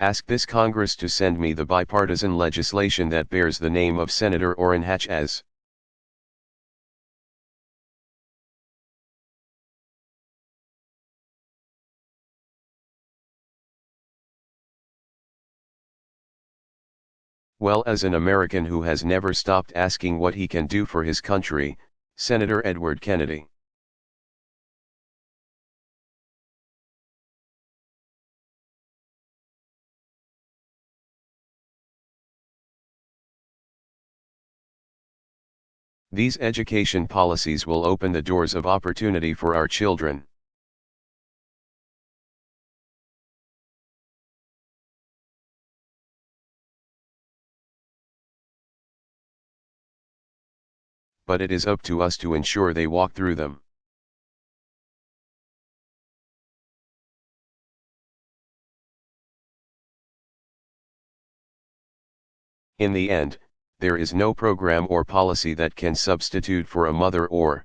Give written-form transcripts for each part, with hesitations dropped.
Ask this Congress to send me the bipartisan legislation that bears the name of Senator Orrin Hatch as. Well, as an American who has never stopped asking what he can do for his country, Senator Edward Kennedy. These education policies will open the doors of opportunity for our children. But it is up to us to ensure they walk through them. In the end, there is no program or policy that can substitute for a mother or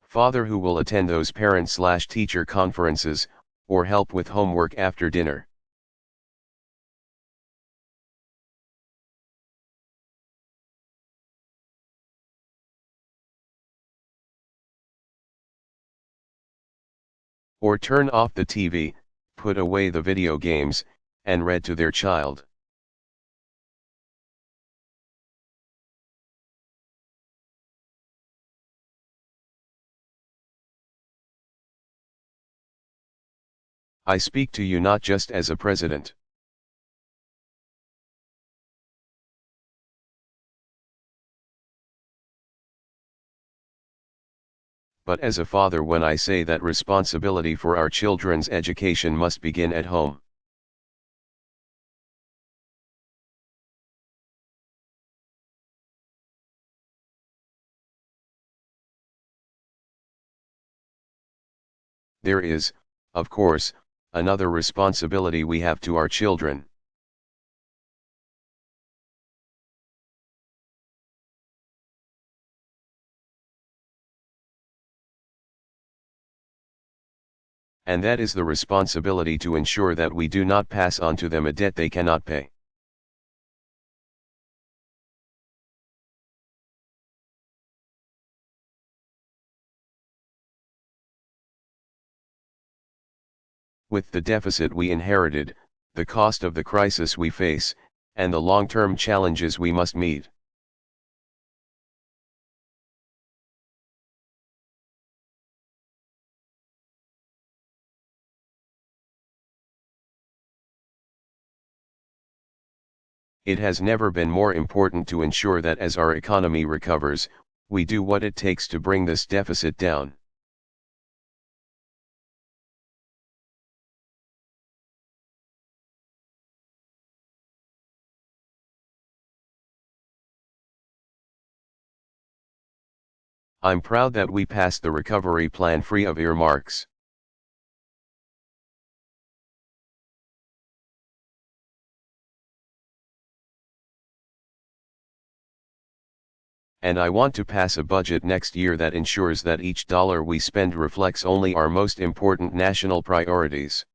father who will attend those parent/teacher conferences, or help with homework after dinner. Or turn off the TV, put away the video games, and read to their child. I speak to you not just as a president, but as a father when I say that responsibility for our children's education must begin at home. There is, of course, another responsibility we have to our children. And that is the responsibility to ensure that we do not pass on to them a debt they cannot pay. With the deficit we inherited, the cost of the crisis we face, and the long-term challenges we must meet. It has never been more important to ensure that as our economy recovers, we do what it takes to bring this deficit down. I'm proud that we passed the recovery plan free of earmarks. And I want to pass a budget next year that ensures that each dollar we spend reflects only our most important national priorities.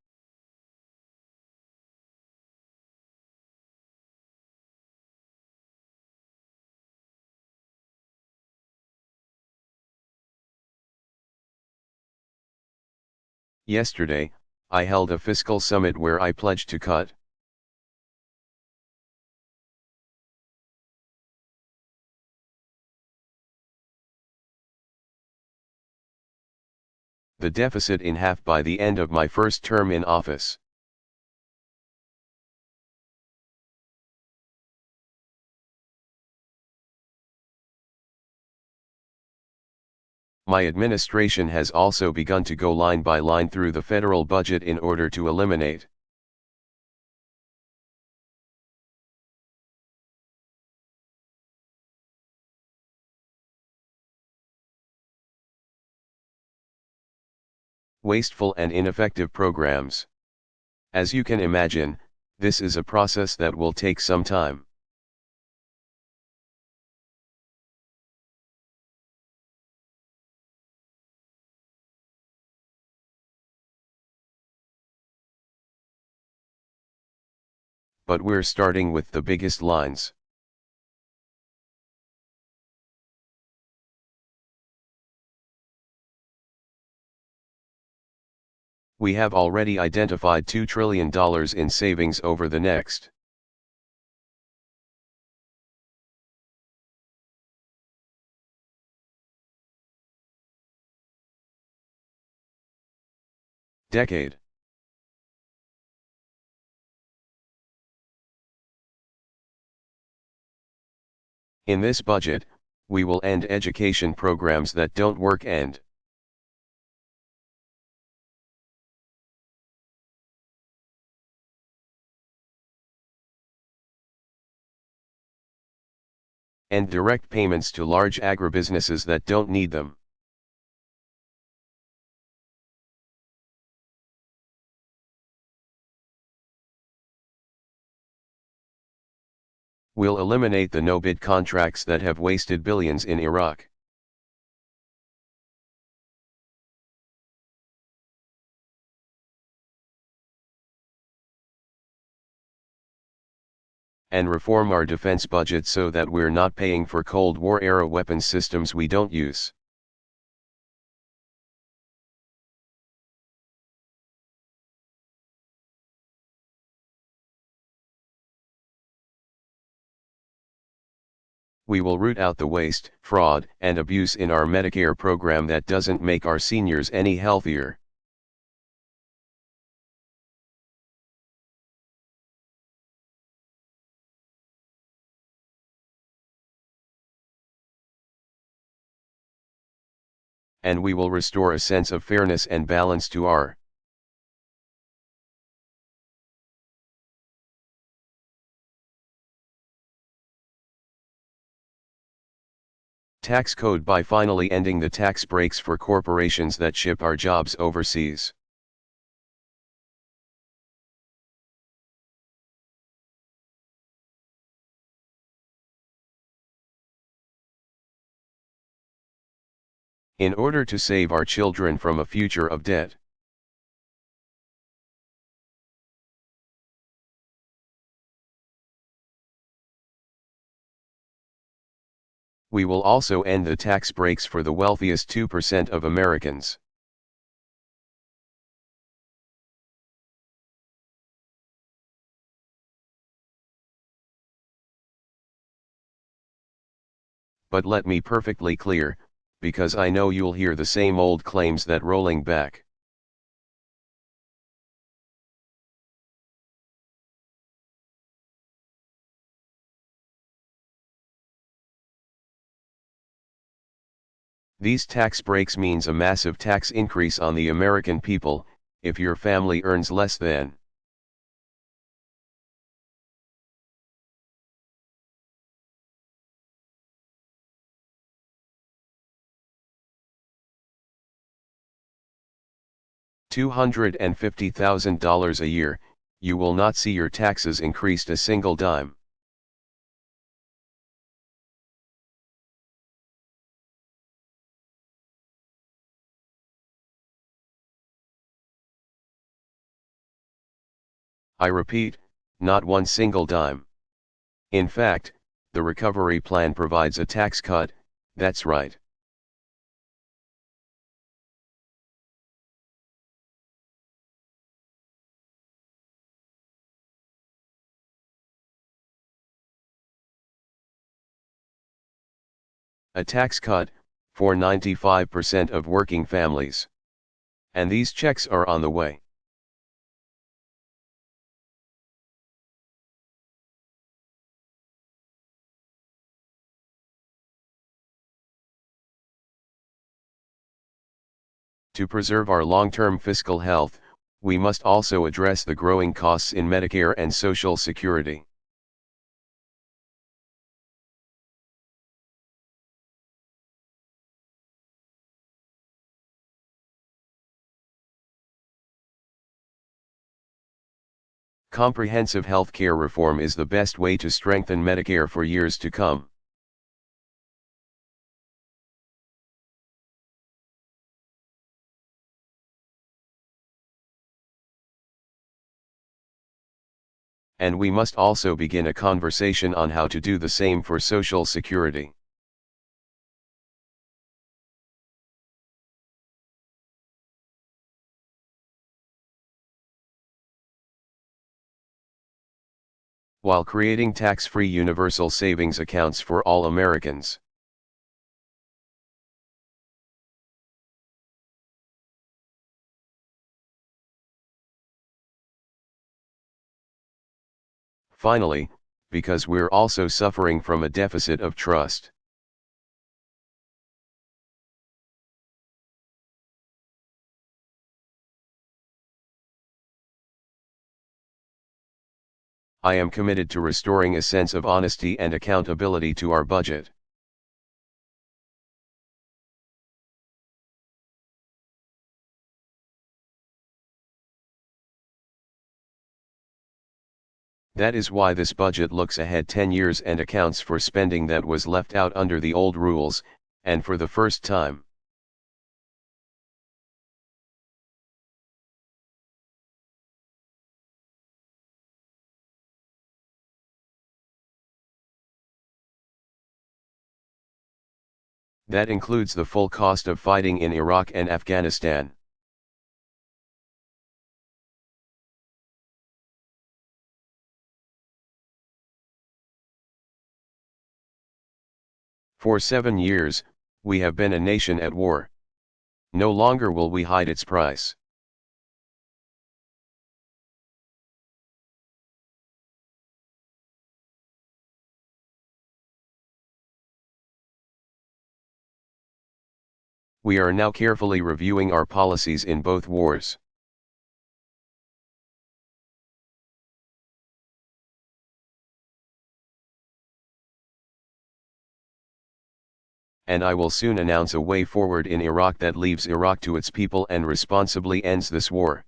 Yesterday, I held a fiscal summit where I pledged to cut the deficit in half by the end of my first term in office. My administration has also begun to go line by line through the federal budget in order to eliminate wasteful and ineffective programs. As you can imagine, this is a process that will take some time. but we're starting with the biggest lines. We have already identified $2 trillion in savings over the next decade. In this budget, we will end education programs that don't work and direct payments to large agribusinesses that don't need them. We'll eliminate the no-bid contracts that have wasted billions in Iraq. And reform our defense budget so that we're not paying for Cold War-era weapons systems we don't use. We will root out the waste, fraud, and abuse in our Medicare program that doesn't make our seniors any healthier. And we will restore a sense of fairness and balance to our tax code by finally ending the tax breaks for corporations that ship our jobs overseas. In order to save our children from a future of debt. We will also end the tax breaks for the wealthiest 2% of Americans. But let me perfectly clear, because I know you'll hear the same old claims that rolling back these tax breaks means a massive tax increase on the American people, if your family earns less than $250,000 a year, you will not see your taxes increased a single dime. I repeat, not one single dime. In fact, the recovery plan provides a tax cut, that's right. A tax cut, for 95% of working families. And these checks are on the way. To preserve our long-term fiscal health, we must also address the growing costs in Medicare and Social Security. Comprehensive health care reform is the best way to strengthen Medicare for years to come. And we must also begin a conversation on how to do the same for Social Security. While creating tax-free universal savings accounts for all Americans. Finally, because we're also suffering from a deficit of trust. I am committed to restoring a sense of honesty and accountability to our budget. That is why this budget looks ahead 10 years and accounts for spending that was left out under the old rules, and for the first time. That includes the full cost of fighting in Iraq and Afghanistan. For 7 years, we have been a nation at war. No longer will we hide its price. We are now carefully reviewing our policies in both wars. And I will soon announce a way forward in Iraq that leaves Iraq to its people and responsibly ends this war.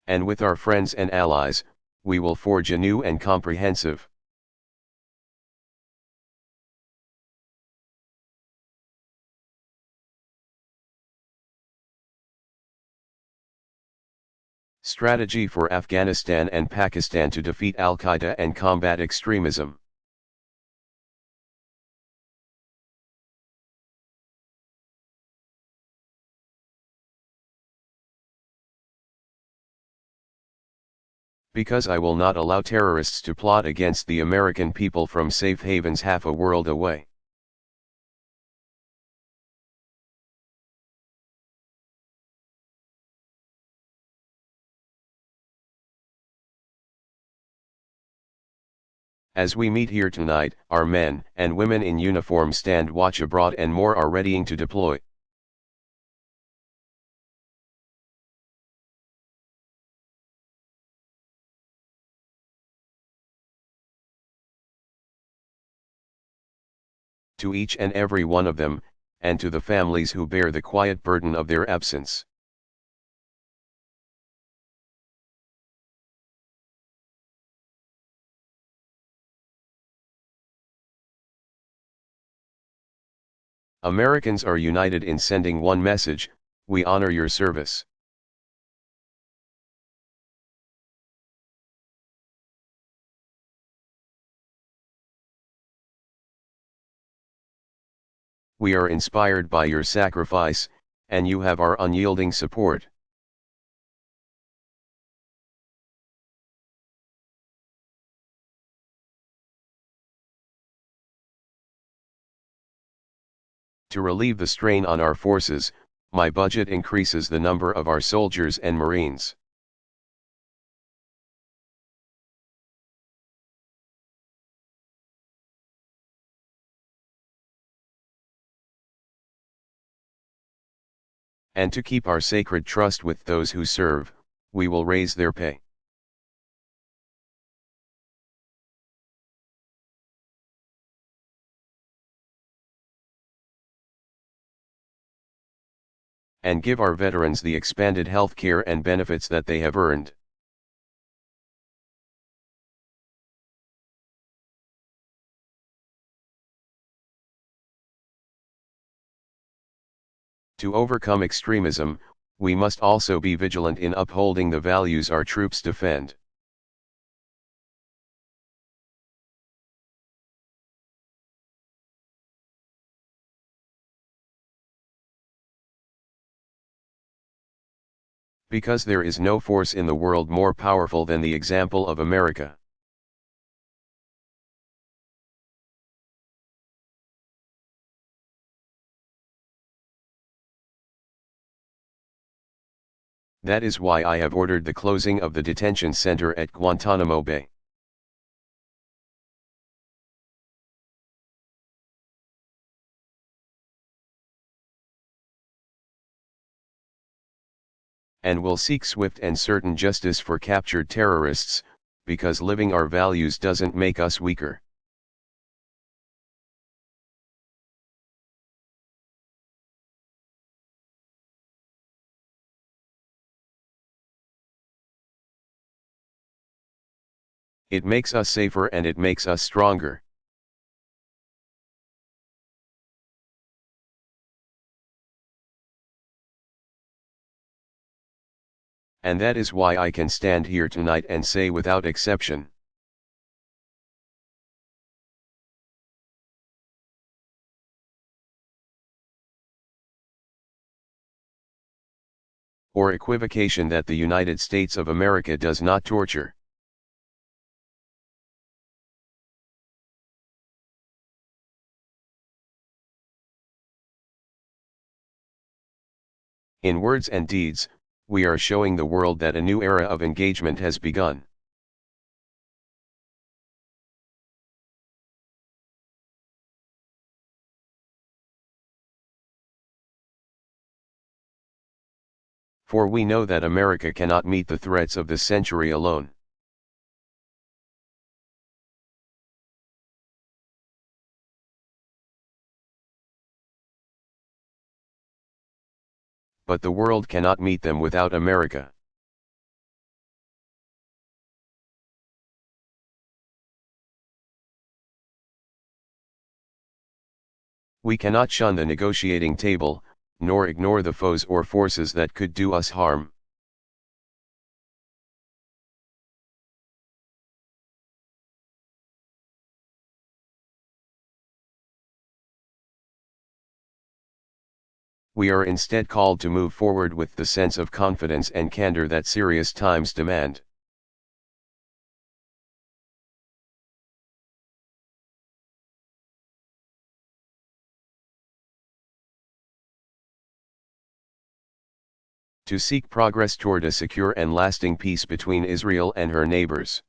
And with our friends and allies, we will forge a new and comprehensive strategy for Afghanistan and Pakistan to defeat Al-Qaeda and combat extremism. Because I will not allow terrorists to plot against the American people from safe havens half a world away. As we meet here tonight, our men and women in uniform stand watch abroad and more are readying to deploy. To each and every one of them, and to the families who bear the quiet burden of their absence. Americans are united in sending one message: we honor your service. We are inspired by your sacrifice, and you have our unyielding support. To relieve the strain on our forces, my budget increases the number of our soldiers and Marines. And to keep our sacred trust with those who serve, we will raise their pay. And give our veterans the expanded health care and benefits that they have earned. To overcome extremism, we must also be vigilant in upholding the values our troops defend. Because there is no force in the world more powerful than the example of America. That is why I have ordered the closing of the detention center at Guantanamo Bay. And will seek swift and certain justice for captured terrorists, because living our values doesn't make us weaker. It makes us safer and it makes us stronger. And that is why I can stand here tonight and say without exception, or equivocation, that the United States of America does not torture. In words and deeds, we are showing the world that a new era of engagement has begun. For we know that America cannot meet the threats of this century alone. But the world cannot meet them without America. We cannot shun the negotiating table, nor ignore the foes or forces that could do us harm. We are instead called to move forward with the sense of confidence and candor that serious times demand. To seek progress toward a secure and lasting peace between Israel and her neighbors.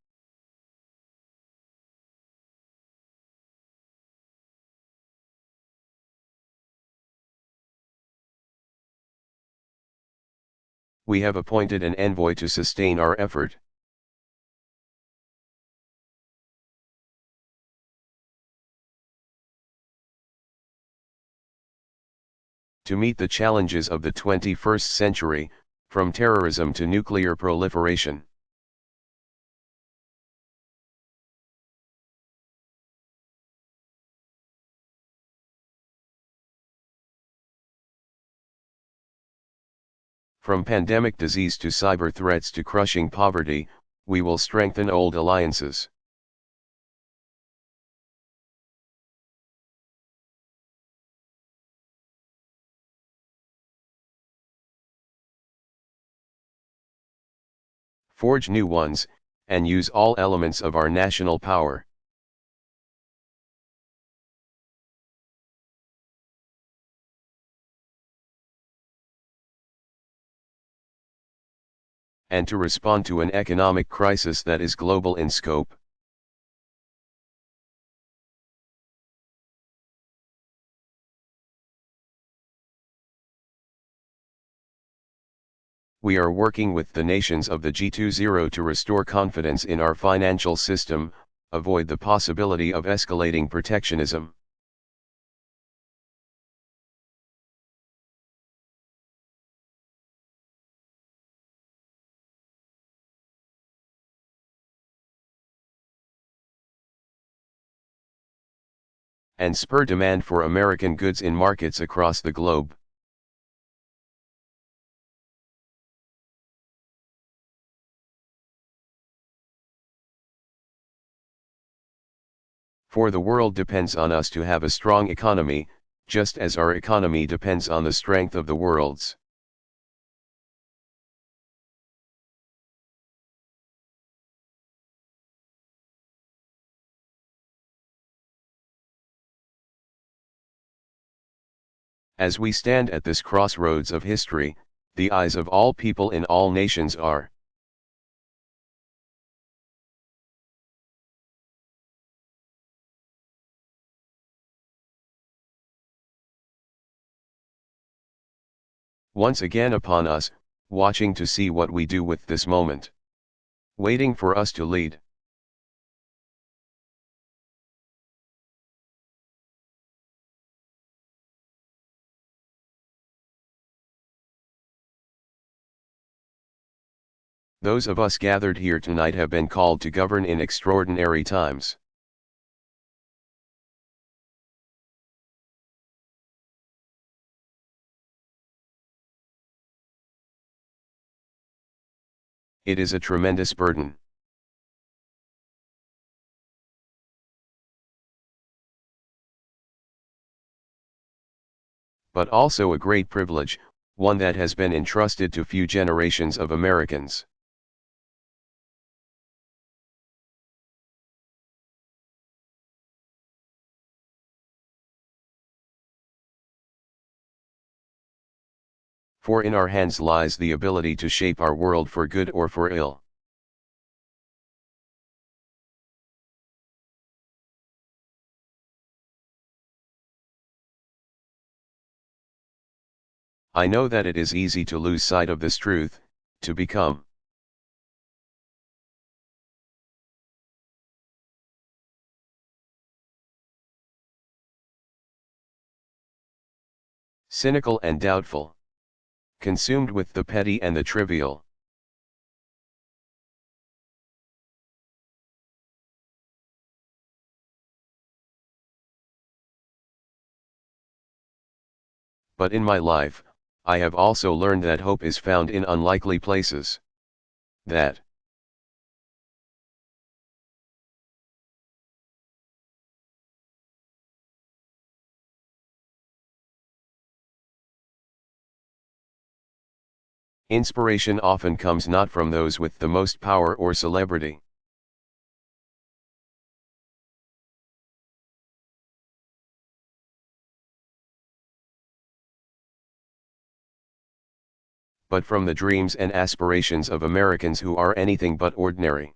We have appointed an envoy to sustain our effort. To meet the challenges of the 21st century, from terrorism to nuclear proliferation. From pandemic disease to cyber threats to crushing poverty, we will strengthen old alliances. Forge new ones, and use all elements of our national power. And to respond to an economic crisis that is global in scope. We are working with the nations of the G20 to restore confidence in our financial system, avoid the possibility of escalating protectionism. And spur demand for American goods in markets across the globe. For the world depends on us to have a strong economy, just as our economy depends on the strength of the world's. As we stand at this crossroads of history, the eyes of all people in all nations are once again upon us, watching to see what we do with this moment. Waiting for us to lead. Those of us gathered here tonight have been called to govern in extraordinary times. It is a tremendous burden. But also a great privilege, one that has been entrusted to few generations of Americans. For in our hands lies the ability to shape our world for good or for ill. I know that it is easy to lose sight of this truth, to become cynical and doubtful, consumed with the petty and the trivial. But in my life, I have also learned that hope is found in unlikely places. That inspiration often comes not from those with the most power or celebrity. But from the dreams and aspirations of Americans who are anything but ordinary.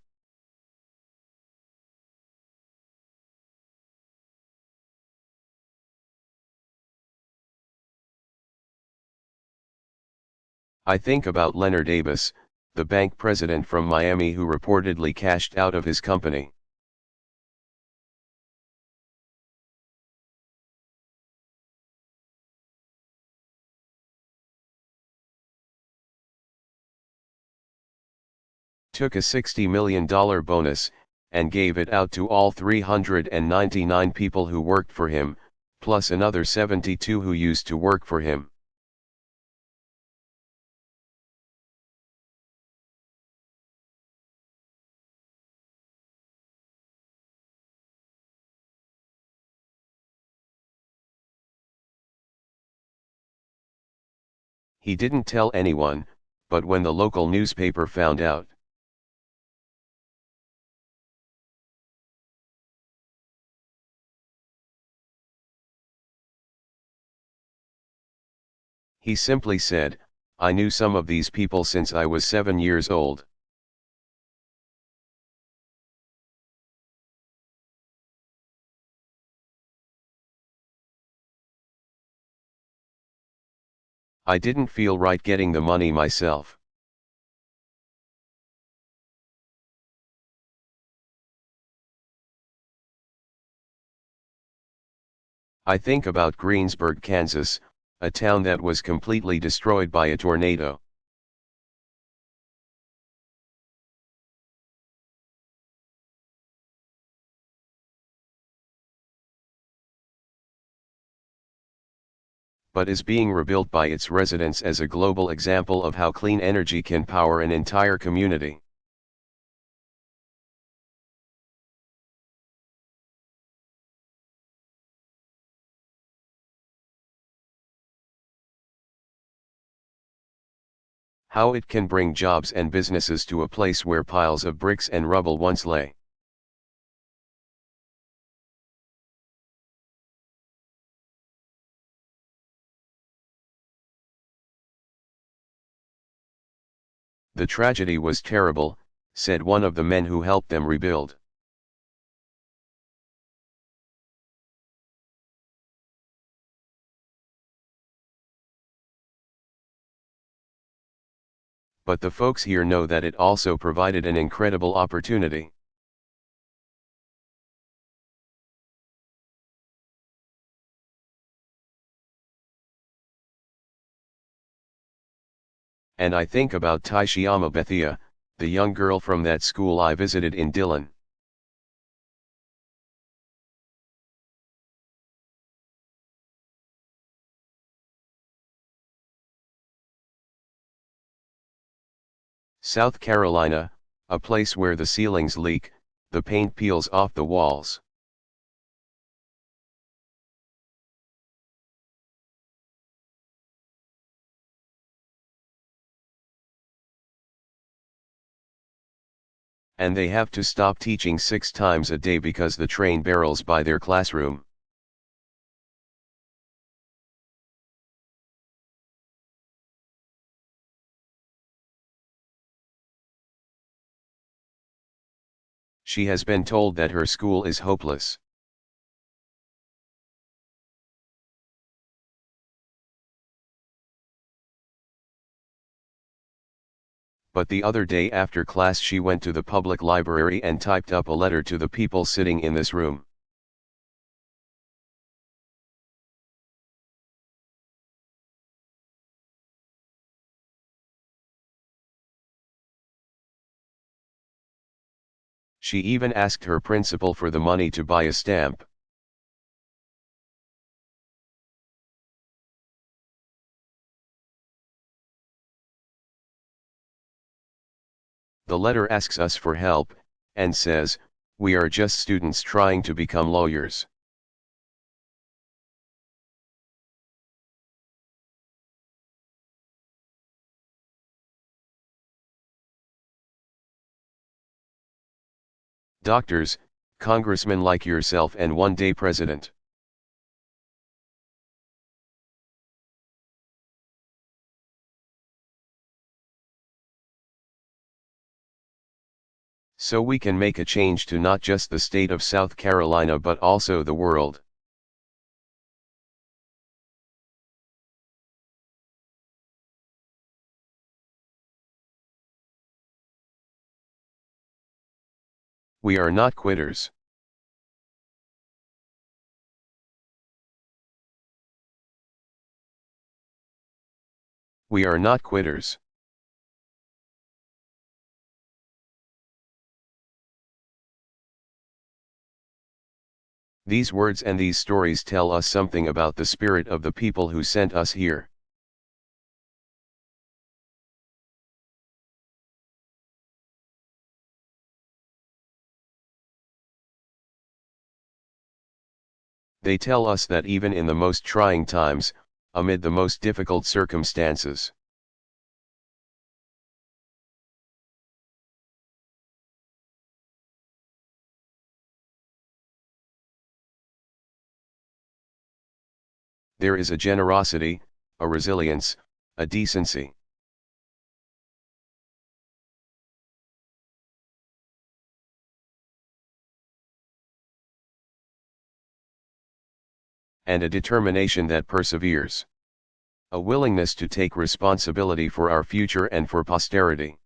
I think about Leonard Davis, the bank president from Miami who reportedly cashed out of his company. Took a $60 million bonus, and gave it out to all 399 people who worked for him, plus another 72 who used to work for him. He didn't tell anyone, but when the local newspaper found out, he simply said, "I knew some of these people since I was 7 years old." I didn't feel right getting the money myself. I think about Greensburg, Kansas, a town that was completely destroyed by a tornado. But is being rebuilt by its residents as a global example of how clean energy can power an entire community. How it can bring jobs and businesses to a place where piles of bricks and rubble once lay. The tragedy was terrible, said one of the men who helped them rebuild. But the folks here know that it also provided an incredible opportunity. And I think about Taishiama Bethia, the young girl from that school I visited in Dillon. South Carolina, a place where the ceilings leak, the paint peels off the walls. And they have to stop teaching 6 times a day because the train barrels by their classroom. She has been told that her school is hopeless. But the other day after class she went to the public library and typed up a letter to the people sitting in this room. She even asked her principal for the money to buy a stamp. The letter asks us for help, and says, we are just students trying to become lawyers. Doctors, congressmen like yourself and one day president. So we can make a change to not just the state of South Carolina but also the world. We are not quitters. We are not quitters. These words and these stories tell us something about the spirit of the people who sent us here. They tell us that even in the most trying times, amid the most difficult circumstances, there is a generosity, a resilience, a decency. And a determination that perseveres. A willingness to take responsibility for our future and for posterity.